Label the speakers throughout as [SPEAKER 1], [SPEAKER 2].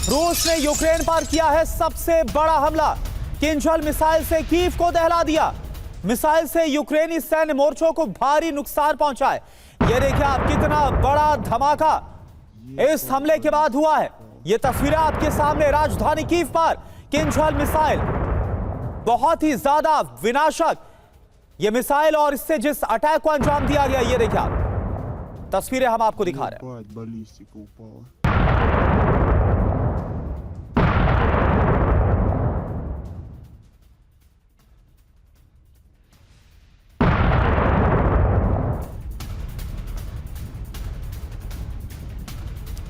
[SPEAKER 1] रूस ने यूक्रेन पर किया है सबसे बड़ा हमला। किंजल मिसाइल से कीव को दहला दिया। मिसाइल से यूक्रेनी सैन्य मोर्चों को भारी नुकसान पहुंचा है। यह देखिए आप, कितना बड़ा धमाका इस हमले के बाद हुआ है। यह तस्वीरें आपके सामने, राजधानी कीव पर किंजल मिसाइल, बहुत ही ज्यादा विनाशक यह मिसाइल और इससे जिस अटैक को अंजाम दिया गया, यह देखिए आप, तस्वीरें हम आपको दिखा रहे हैं।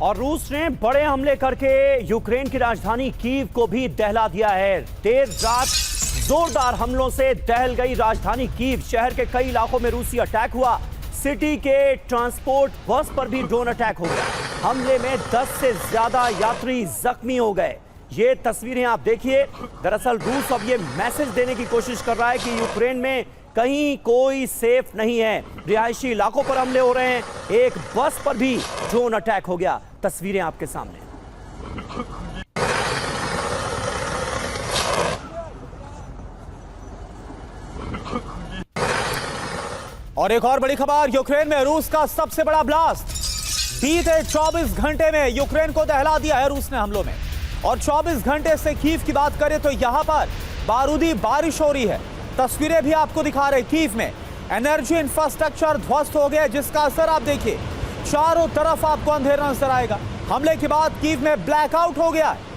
[SPEAKER 2] और रूस ने बड़े हमले करके यूक्रेन की राजधानी कीव को भी दहला दिया है। देर रात जोरदार हमलों से दहल गई राजधानी कीव। शहर के कई इलाकों में रूसी अटैक हुआ। सिटी के ट्रांसपोर्ट बस पर भी ड्रोन अटैक हो गया। हमले में 10 से ज्यादा यात्री जख्मी हो गए। ये तस्वीरें आप देखिए। दरअसल रूस अब ये मैसेज देने की कोशिश कर रहा है कि यूक्रेन में कहीं कोई सेफ नहीं है। रिहायशी इलाकों पर हमले हो रहे हैं। एक बस पर भी ड्रोन अटैक हो गया। तस्वीरें आपके सामने।
[SPEAKER 1] और एक और बड़ी खबर, यूक्रेन में रूस का सबसे बड़ा ब्लास्ट। बीते 24 घंटे में यूक्रेन को दहला दिया है रूस ने हमलों में। और 24 घंटे से कीव की बात करें तो यहां पर बारूदी बारिश हो रही है। तस्वीरें भी आपको दिखा रहे। कीव में एनर्जी इंफ्रास्ट्रक्चर ध्वस्त हो गया, जिसका असर आप देखिए। चारों तरफ आपको अंधेरा नजर आएगा। हमले के बाद कीव में ब्लैकआउट हो गया है।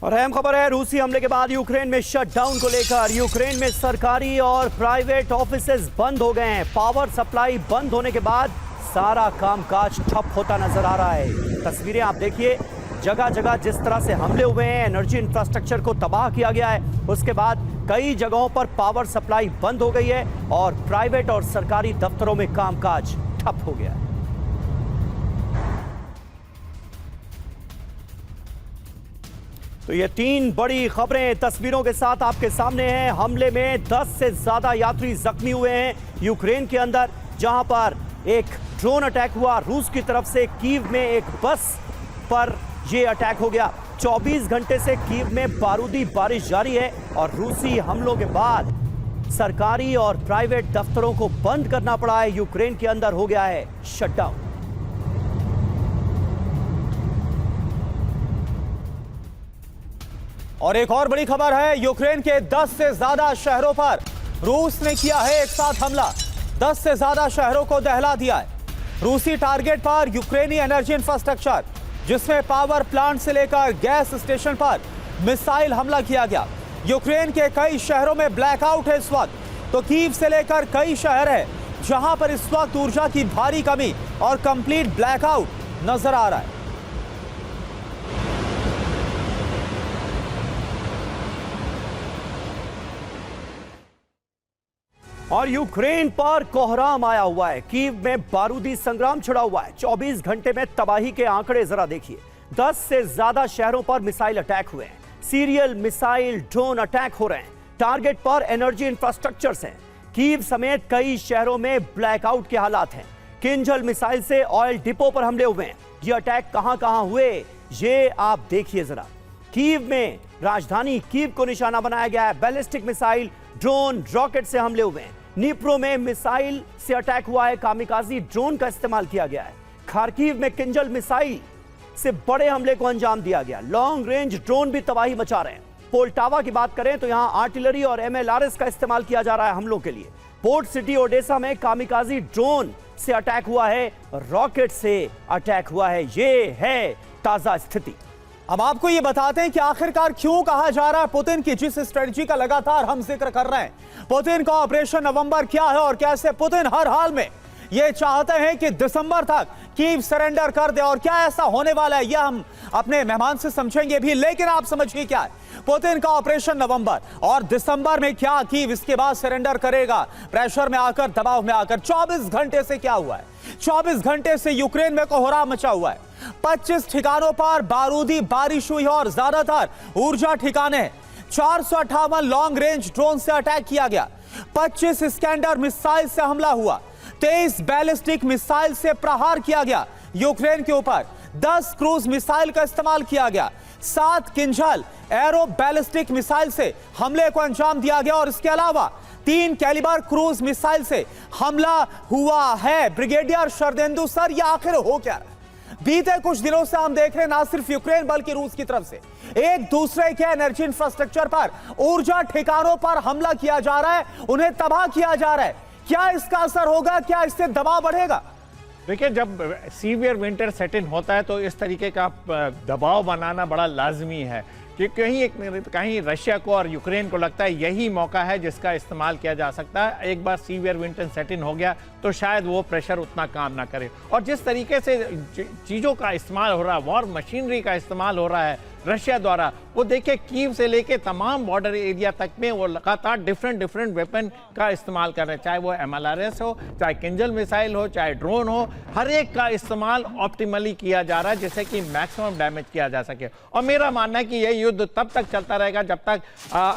[SPEAKER 2] और अहम खबर है, रूसी हमले के बाद यूक्रेन में शटडाउन को लेकर। यूक्रेन में सरकारी और प्राइवेट ऑफिसेज बंद हो गए हैं। पावर सप्लाई बंद होने के बाद सारा कामकाज ठप होता नजर आ रहा है। तस्वीरें आप देखिए। जगह जगह जिस तरह से हमले हुए हैं, एनर्जी इंफ्रास्ट्रक्चर को तबाह किया गया है। उसके बाद कई जगहों पर पावर सप्लाई बंद हो गई है और प्राइवेट और सरकारी दफ्तरों में कामकाज ठप हो गया है। तो ये तीन बड़ी खबरें तस्वीरों के साथ आपके सामने हैं। हमले में 10 से ज्यादा यात्री जख्मी हुए हैं यूक्रेन के अंदर, जहां पर एक ड्रोन अटैक हुआ रूस की तरफ से। कीव में एक बस पर यह अटैक हो गया। 24 घंटे से कीव में बारूदी बारिश जारी है और रूसी हमलों के बाद सरकारी और प्राइवेट दफ्तरों को बंद करना पड़ा है। यूक्रेन के अंदर हो गया है शटडाउन।
[SPEAKER 1] और एक और बड़ी खबर है, यूक्रेन के 10 से ज्यादा शहरों पर रूस ने किया है एक साथ हमला। 10 से ज्यादा शहरों को दहला दिया है। रूसी टारगेट पर यूक्रेनी एनर्जी इंफ्रास्ट्रक्चर, जिसमें पावर प्लांट से लेकर गैस स्टेशन पर मिसाइल हमला किया गया। यूक्रेन के कई शहरों में ब्लैकआउट है इस वक्त। तो कीव से लेकर कई शहर है जहां पर इस वक्त ऊर्जा की भारी कमी और कंप्लीट ब्लैकआउट नजर आ रहा है।
[SPEAKER 2] और यूक्रेन पर कोहराम आया हुआ है। कीव में बारूदी संग्राम छिड़ा हुआ है। 24 घंटे में तबाही के आंकड़े जरा देखिए। 10 से ज्यादा शहरों पर मिसाइल अटैक हुए हैं। सीरियल मिसाइल ड्रोन अटैक हो रहे हैं। टारगेट पर एनर्जी इंफ्रास्ट्रक्चर्स हैं। कीव समेत कई शहरों में ब्लैकआउट के हालात हैं। किंजल मिसाइल से ऑयल डिपो पर हमले हुए हैं। ये अटैक कहां कहां हुए, ये आप देखिए जरा। कीव में राजधानी कीव को निशाना बनाया गया है। बैलिस्टिक मिसाइल, ड्रोन, रॉकेट से हमले हुए हैं। नीप्रो में मिसाइल से अटैक हुआ है। कामिकाजी ड्रोन का इस्तेमाल किया गया है। खार्किव में किंजल मिसाइल से बड़े हमले को अंजाम दिया गया। लॉन्ग रेंज ड्रोन भी तबाही मचा रहे हैं। पोल्टावा की बात करें तो यहां आर्टिलरी और MLRS का इस्तेमाल किया जा रहा है हमलों के लिए। पोर्ट सिटी ओडेसा में कामिकाजी ड्रोन से अटैक हुआ है, रॉकेट से अटैक हुआ है। ये है ताजा स्थिति।
[SPEAKER 1] हम आपको ये बताते हैं कि आखिरकार क्यों कहा जा रहा है पुतिन की जिस स्ट्रेटजी का लगातार हम जिक्र कर रहे हैं। पुतिन का ऑपरेशन नवंबर क्या है और कैसे पुतिन हर हाल में ये चाहते हैं कि दिसंबर तक कीव सरेंडर कर दे। और क्या ऐसा होने वाला है यह हम अपने मेहमान से समझेंगे भी, लेकिन आप समझिए क्या है, पुतिन का ऑपरेशन नवंबर और दिसंबर में क्या कीव इसके बाद सरेंडर करेगा, प्रेशर में आकर, दबाव में आकर। 24 घंटे से क्या हुआ है, 24 घंटे से यूक्रेन में कोहराम मचा हुआ है। 25 ठिकानों पर बारूदी बारिश हुई और ज्यादातर ऊर्जा ठिकाने। 458 लॉन्ग रेंज ड्रोन से अटैक किया गया। 25 स्कैंडर मिसाइल से हमला हुआ। 23 बैलिस्टिक मिसाइल से प्रहार किया गया यूक्रेन के ऊपर। 10 क्रूज मिसाइल का इस्तेमाल किया गया। 7 किंजल एरो बैलिस्टिक मिसाइल से हमले को अंजाम दिया गया। और इसके अलावा 3 कैलिबर क्रूज मिसाइल से हमला हुआ है। ब्रिगेडियर शरदेंदु सर, यह आखिर हो क्या? बीते कुछ दिनों से हम देख रहे हैं ना सिर्फ यूक्रेन बल्कि रूस की तरफ से एक दूसरे के एनर्जी इंफ्रास्ट्रक्चर पर, ऊर्जा ठिकानों पर हमला किया जा रहा है, उन्हें तबाह किया जा रहा है। क्या इसका असर होगा, क्या इससे दबाव बढ़ेगा?
[SPEAKER 3] देखिए, जब सीवियर विंटर सेट इन होता है तो इस तरीके का दबाव बनाना बड़ा लाजमी है कि कहीं रशिया को और यूक्रेन को लगता है यही मौका है जिसका इस्तेमाल किया जा सकता है। एक बार सीवियर विंटर सेट इन हो गया तो शायद वो प्रेशर उतना काम ना करे। और जिस तरीके से चीज़ों का इस्तेमाल हो रहा है, वॉर मशीनरी का इस्तेमाल हो रहा है रशिया द्वारा, वो देखिए कीव से लेके तमाम बॉर्डर एरिया तक में वो लगातार डिफरेंट वेपन का इस्तेमाल कर रहे हैं, चाहे वो MLRS हो, चाहे किंजल मिसाइल हो, चाहे ड्रोन हो, हर एक का इस्तेमाल ऑप्टिमली किया जा रहा है जिससे कि मैक्सिमम डैमेज किया जा सके। और मेरा मानना है कि यह युद्ध तब तक चलता रहेगा जब तक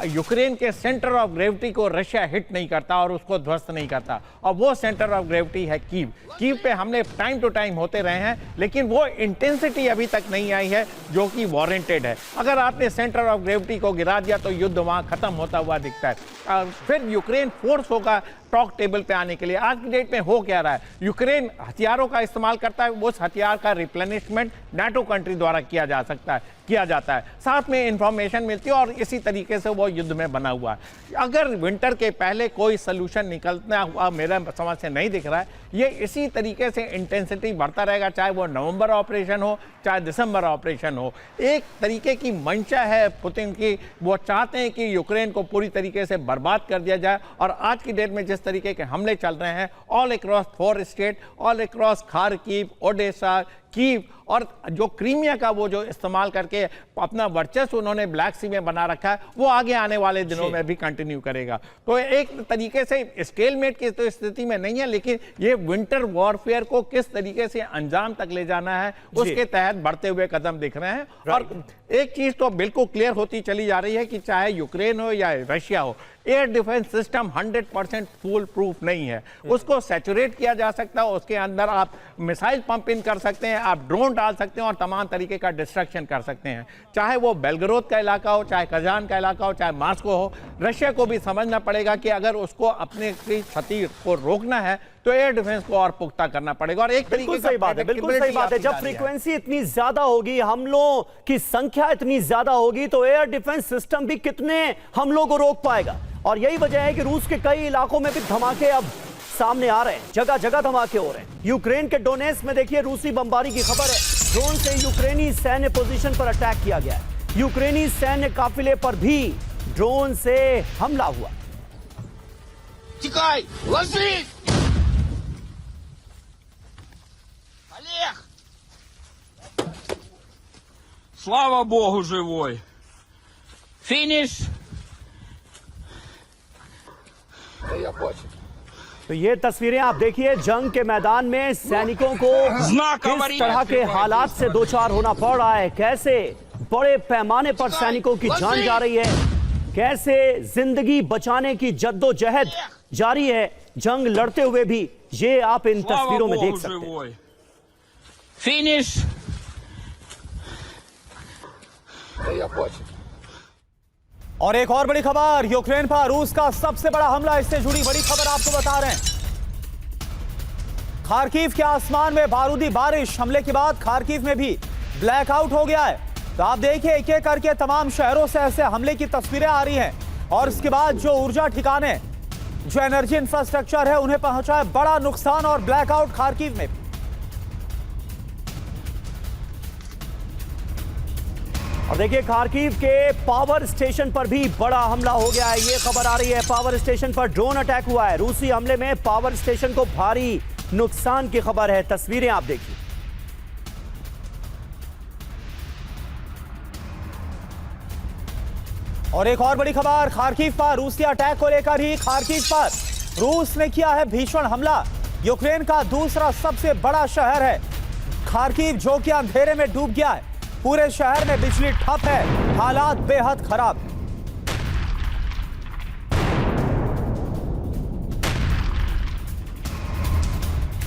[SPEAKER 3] यूक्रेन के सेंटर ऑफ ग्रेविटी को रशिया हिट नहीं करता और उसको ध्वस्त नहीं करता। और वो सेंटर ऑफ ग्रेविटी है कीव। कीव पे हमले टाइम टू टाइम होते रहे हैं, लेकिन वो इंटेंसिटी अभी तक नहीं आई है जो कि वारंटेड है। अगर आपने सेंटर ऑफ ग्रेविटी को गिरा दिया तो युद्ध वहां खत्म होता हुआ दिखता है। फिर यूक्रेन फोर्स होगा टॉक टेबल पे आने के लिए। आज की डेट में हो क्या रहा है, यूक्रेन हथियारों का इस्तेमाल करता है, उस हथियार का रिप्लेनिशमेंट नाटो कंट्री द्वारा किया जाता है, साथ में इंफॉर्मेशन मिलती है और इसी तरीके से वो युद्ध में बना हुआ है। अगर विंटर के पहले कोई सोल्यूशन निकलना हुआ मेरा समझ से नहीं दिख रहा है। ये इसी तरीके से इंटेंसिटी बढ़ता रहेगा, चाहे वो नवंबर ऑपरेशन हो, चाहे दिसंबर ऑपरेशन हो। एक तरीके की मंशा है पुतिन की, वो चाहते हैं कि यूक्रेन को पूरी तरीके से बर्बाद कर दिया जाए। और आज की डेट में जिस तरीके के हमले चल रहे हैं all across 4 state, all across Kharkiv, Odesa, Kyiv और जो क्रीमिया का वो जो इस्तेमाल करके अपना वर्चस्व उन्होंने ब्लैक सी में बना रखा है, वो आगे आने वाले दिनों में भी कंटिन्यू करेगा। तो एक तरीके से स्टेलमेट की तो स्थिति में नहीं है, लेकिन ये विंटर वॉरफेयर को किस तरीके से अंजाम तक ले जाना है उसके तहत बढ़ते हुए कदम दिख रहे हैं। और एक चीज तो बिल्कुल क्लियर होती चली जा रही है कि चाहे यूक्रेन हो या रशिया हो, air defence system 100% full proof नहीं है। उसको सैचुरेट किया जा सकता है, उसके अंदर आप मिसाइल पंप इन कर सकते हैं, आप ड्रोन डाल सकते हैं और तमाम तरीके का डिस्ट्रक्शन कर सकते हैं। चाहे वो बेलग्रोद का इलाका हो, चाहे कजान का इलाका हो, चाहे मास्को हो, रशिया को भी समझना पड़ेगा कि अगर उसको अपने क्षति को रोकना है तो एयर डिफेंस को और पुख्ता करना पड़ेगा। और एक तरीके
[SPEAKER 2] सही बात है, बिल्कुल सही बात है। जब फ्रीक्वेंसी इतनी ज्यादा होगी, हमलों की संख्या इतनी ज्यादा होगी, तो एयर डिफेंस सिस्टम भी कितने हमलों को रोक पाएगा। और यही वजह है कि रूस के कई इलाकों में भी धमाके अब सामने आ रहे हैं, जगह जगह धमाके हो रहे हैं। यूक्रेन के डोनेट्स्क में देखिए रूसी बमबारी की खबर है। ड्रोन से यूक्रेनी सैन्य पोजीशन पर अटैक किया गया है। यूक्रेनी सैन्य काफिले पर भी ड्रोन से हमला हुआ।
[SPEAKER 4] Тікай! Ложись! Олег! Слава Богу, живой! Фініш!
[SPEAKER 2] तो ये तस्वीरें आप देखिए, जंग के मैदान में सैनिकों को किस तरह के हालात से दो चार होना पड़ रहा है, कैसे बड़े पैमाने पर सैनिकों की जान जा रही है, कैसे जिंदगी बचाने की जद्दोजहद जारी है, जंग लड़ते हुए भी। ये आप इन तस्वीरों में देख सकते हैं।
[SPEAKER 4] Фініш!
[SPEAKER 1] और एक और बड़ी खबर, यूक्रेन पर रूस का सबसे बड़ा हमला, इससे जुड़ी बड़ी खबर आपको बता रहे हैं। खार्किव के आसमान में बारूदी बारिश, हमले के बाद खार्किव में भी ब्लैकआउट हो गया है। तो आप देखिए एक एक करके तमाम शहरों से ऐसे हमले की तस्वीरें आ रही हैं। और इसके बाद जो ऊर्जा ठिकाने, जो एनर्जी इंफ्रास्ट्रक्चर है, उन्हें पहुंचा है बड़ा नुकसान और ब्लैकआउट खार्किव में।
[SPEAKER 2] और देखिए खार्किव के पावर स्टेशन पर भी बड़ा हमला हो गया है। ये खबर आ रही है, पावर स्टेशन पर ड्रोन अटैक हुआ है। रूसी हमले में पावर स्टेशन को भारी नुकसान की खबर है, तस्वीरें आप देखिए।
[SPEAKER 1] और एक और बड़ी खबर खार्किव पर रूसी अटैक को लेकर ही। खार्किव पर रूस ने किया है भीषण हमला। यूक्रेन का दूसरा सबसे बड़ा शहर है खार्किव, जो कि अंधेरे में डूब गया है। पूरे शहर में बिजली ठप है, हालात बेहद खराब।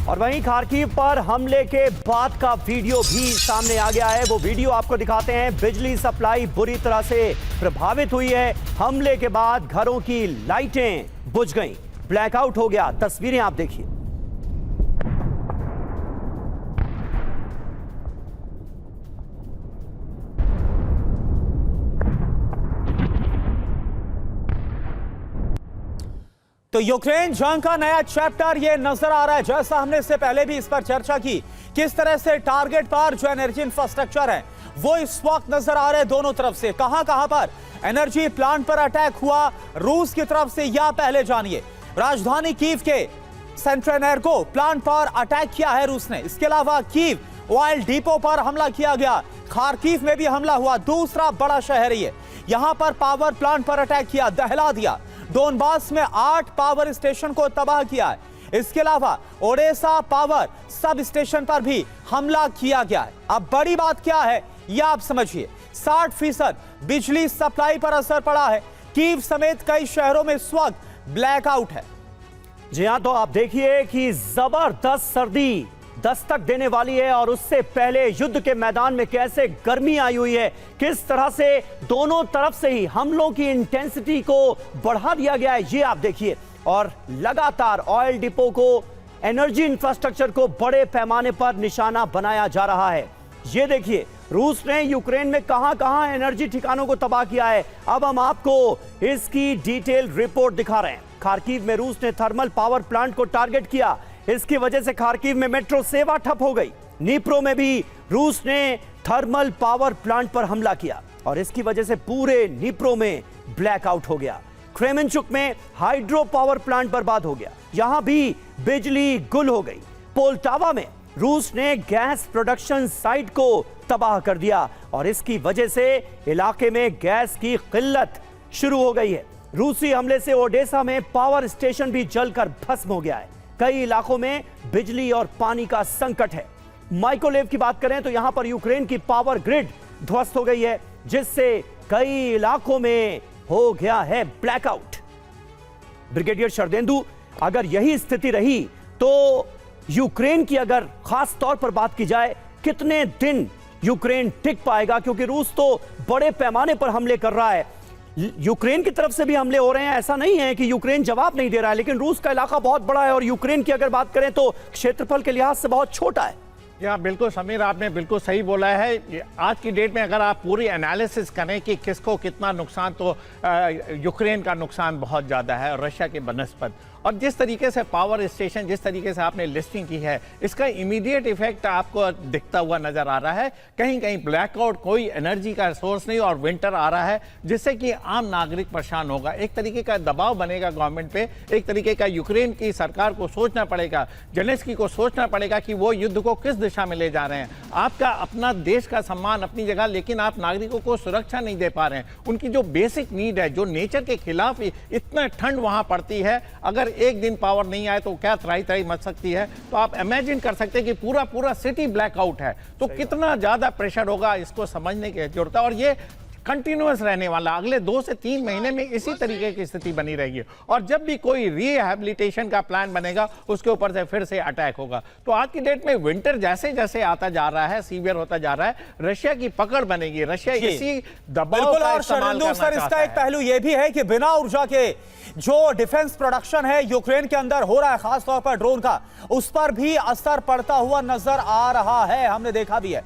[SPEAKER 2] और वहीं खार्किव पर हमले के बाद का वीडियो भी सामने आ गया है। वो वीडियो आपको दिखाते हैं। बिजली सप्लाई बुरी तरह से प्रभावित हुई है। हमले के बाद घरों की लाइटें बुझ गईं, ब्लैकआउट हो गया। तस्वीरें आप देखिए।
[SPEAKER 1] तो यूक्रेन जंग का नया चैप्टर ये नजर आ रहा है। जैसा हमने इससे पहले भी इस पर चर्चा की, किस तरह से टारगेट पर जो एनर्जी इंफ्रास्ट्रक्चर है वो इस वक्त नजर आ रहे हैं दोनों तरफ से। कहां कहां पर एनर्जी प्लांट पर अटैक हुआ रूस की तरफ से, या पहले जानिए। राजधानी कीव के सेंट्रेनर्गो प्लांट पर अटैक किया है रूस ने। इसके अलावा कीव ऑयल डिपो पर हमला किया गया। खार्किव में भी हमला हुआ, दूसरा बड़ा शहर है ये। यहां पर पावर प्लांट पर अटैक किया, दहला दिया। डोनबास में 8 पावर स्टेशन को तबाह किया है। इसके अलावा ओडेसा पावर सब स्टेशन पर भी हमला किया गया है। अब बड़ी बात क्या है यह आप समझिए। 60% बिजली सप्लाई पर असर पड़ा है। कीव समेत कई शहरों में इस वक्त ब्लैकआउट है।
[SPEAKER 2] जी हां, तो आप देखिए कि जबरदस्त सर्दी दस्तक देने वाली है और उससे पहले युद्ध के मैदान में कैसे गर्मी आई हुई है, किस तरह से दोनों तरफ से ही हमलों की इंटेंसिटी को बढ़ा दिया गया है, ये आप देखिए। और लगातार ऑयल डिपो को, एनर्जी इंफ्रास्ट्रक्चर को बड़े पैमाने पर निशाना बनाया जा रहा है। ये देखिए रूस ने यूक्रेन में कहां-कहां एनर्जी ठिकानों को तबाह किया है। अब हम आपको इसकी डिटेल रिपोर्ट दिखा रहे हैं। खार्किव में रूस ने थर्मल पावर प्लांट को टारगेट किया। इसकी वजह से खार्किव में मेट्रो सेवा ठप हो गई। नीप्रो में भी रूस ने थर्मल पावर प्लांट पर हमला किया और इसकी वजह से पूरे नीप्रो में ब्लैकआउट हो गया। क्रेमेंचुक में हाइड्रो पावर प्लांट बर्बाद हो गया, यहां भी बिजली गुल हो गई। पोल्टावा में रूस ने गैस प्रोडक्शन साइट को तबाह कर दिया और इसकी वजह से इलाके में गैस की किल्लत शुरू हो गई है। रूसी हमले से ओडेसा में पावर स्टेशन भी जलकर भस्म हो गया है। कई इलाकों में बिजली और पानी का संकट है। माइक्रोवेव की बात करें तो यहां पर यूक्रेन की पावर ग्रिड ध्वस्त हो गई है, जिससे कई इलाकों में हो गया है ब्लैकआउट। ब्रिगेडियर शरदेंदु, अगर यही स्थिति रही तो यूक्रेन की अगर खास तौर पर बात की जाए, कितने दिन यूक्रेन टिक पाएगा? क्योंकि रूस तो बड़े पैमाने पर हमले कर रहा है। यूक्रेन की तरफ से भी हमले हो रहे हैं, ऐसा नहीं है कि यूक्रेन जवाब नहीं दे रहा है, लेकिन रूस का इलाका बहुत बड़ा है और यूक्रेन की अगर बात करें तो क्षेत्रफल के लिहाज से बहुत छोटा है।
[SPEAKER 3] या बिल्कुल समीर, आपने बिल्कुल सही बोला है। आज की डेट में अगर आप पूरी एनालिसिस करें कि किसको कितना नुकसान, तो यूक्रेन का नुकसान बहुत ज़्यादा है रशिया के बनस्पत। और जिस तरीके से पावर स्टेशन, जिस तरीके से आपने लिस्टिंग की है, इसका इमीडिएट इफेक्ट आपको दिखता हुआ नजर आ रहा है। कहीं कहीं ब्लैकआउट, कोई एनर्जी का सोर्स नहीं और विंटर आ रहा है, जिससे कि आम नागरिक परेशान होगा। एक तरीके का दबाव बनेगा गवर्नमेंट पे, एक तरीके का यूक्रेन की सरकार को सोचना पड़ेगा, जेलेंस्की को सोचना पड़ेगा कि वो युद्ध को किस दिशा में ले जा रहे हैं। आपका अपना देश का सम्मान अपनी जगह, लेकिन आप नागरिकों को सुरक्षा नहीं दे पा रहे हैं। उनकी जो बेसिक नीड है, जो नेचर के खिलाफ इतना ठंड वहां पड़ती है, अगर एक दिन पावर नहीं आए तो क्या त्राही त्राही मच सकती है। तो आप इमेजिन कर सकते हैं कि पूरा पूरा सिटी ब्लैकआउट है, तो कितना ज्यादा प्रेशर होगा, इसको समझने की जरूरत है। और ये कंटिन्यूअस रहने वाला, अगले 2 से 3 महीने में इसी तरीके की स्थिति बनी रहेगी। और जब भी कोई रिहैबिलिटेशन का प्लान बनेगा, उसके ऊपर से फिर से अटैक होगा। तो आज की डेट में विंटर जैसे जैसे आता जा रहा है, सीवियर होता जा रहा है, रशिया की पकड़ बनेगी। रशिया इसी दबाव का इस्तेमाल करना चाहता है।
[SPEAKER 1] इसका एक पहलू यह भी है कि बिना ऊर्जा के जो डिफेंस प्रोडक्शन है यूक्रेन के अंदर हो रहा है, खासतौर पर ड्रोन का, उस पर भी असर पड़ता हुआ नजर आ रहा है, हमने देखा भी है।